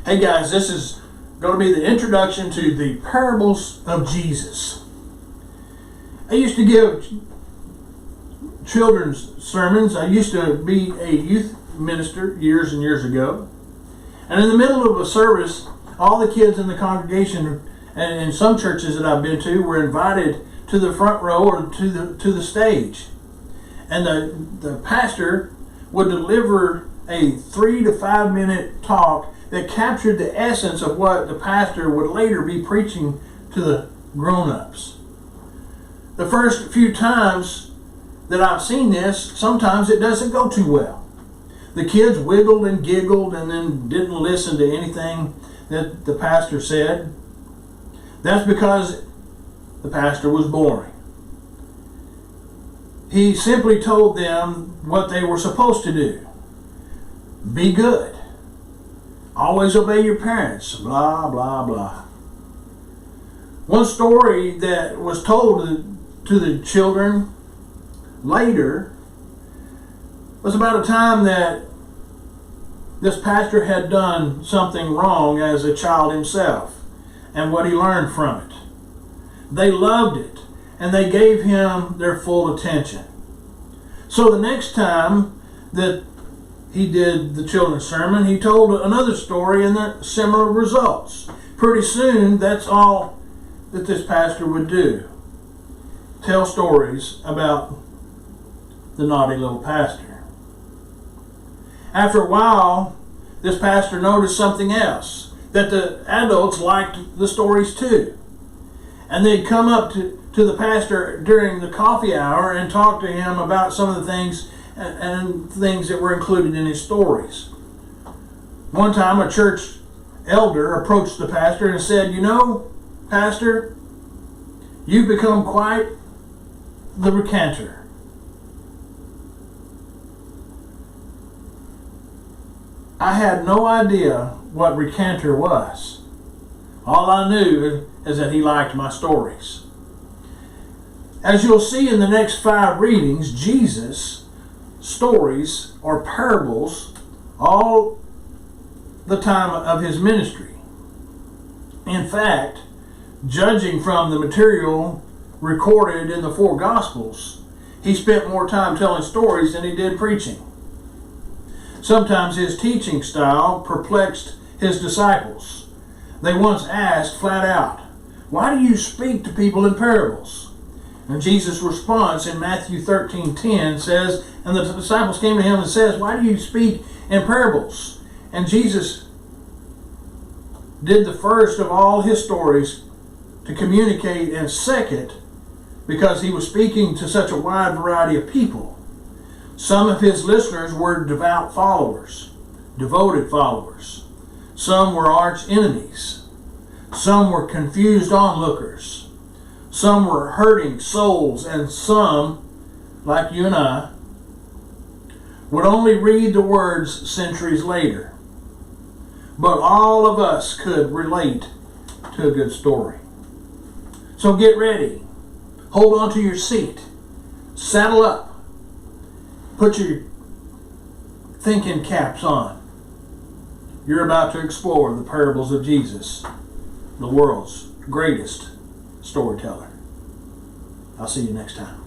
Hey guys, this is going to be the introduction to the parables of Jesus. I used to give children's sermons. I used to be a youth minister years and years ago. And in the middle of a service, all the kids in the congregation, and in some churches that I've been to, were invited to the front row or to the stage. And the pastor would deliver a 3 to 5 minute talk that captured the essence of what the pastor would later be preaching to the grown-ups. The first few times that I've seen this, sometimes it doesn't go too well. The kids wiggled and giggled and then didn't listen to anything that the pastor said. That's because the pastor was boring. He simply told them what they were supposed to do. Be good. Always obey your parents. Blah, blah, blah. One story that was told to the children later was about a time that this pastor had done something wrong as a child himself and what he learned from it. They loved it and they gave him their full attention. So the next time that he did the children's sermon, he told another story and the similar results. Pretty soon, that's all that this pastor would do. Tell stories about the naughty little pastor. After a while, this pastor noticed something else, that the adults liked the stories too. And they'd come up to the pastor during the coffee hour and talk to him about some of the things and things that were included in his stories. One time a church elder approached the pastor and said, "You know, Pastor, you've become quite the recanter." I had no idea what recanter was. All I knew is that he liked my stories. As you'll see in the next 5 readings, Jesus' stories or parables all the time of his ministry. In fact, judging from the material recorded in the 4 Gospels, he spent more time telling stories than he did preaching. Sometimes his teaching style perplexed his disciples. They once asked flat out, "Why do you speak to people in parables?" And Jesus' response in Matthew 13:10 says, and the disciples came to him and says, "Why do you speak in parables?" And Jesus did the first of all his stories to communicate, and second, because he was speaking to such a wide variety of people. Some of his listeners were devout followers, devoted followers. Some were arch enemies. Some were confused onlookers. Some were hurting souls, and some, like you and I, would only read the words centuries later. But all of us could relate to a good story. So get ready. Hold on to your seat. Saddle up. Put your thinking caps on. You're about to explore the parables of Jesus, the world's greatest storyteller. I'll see you next time.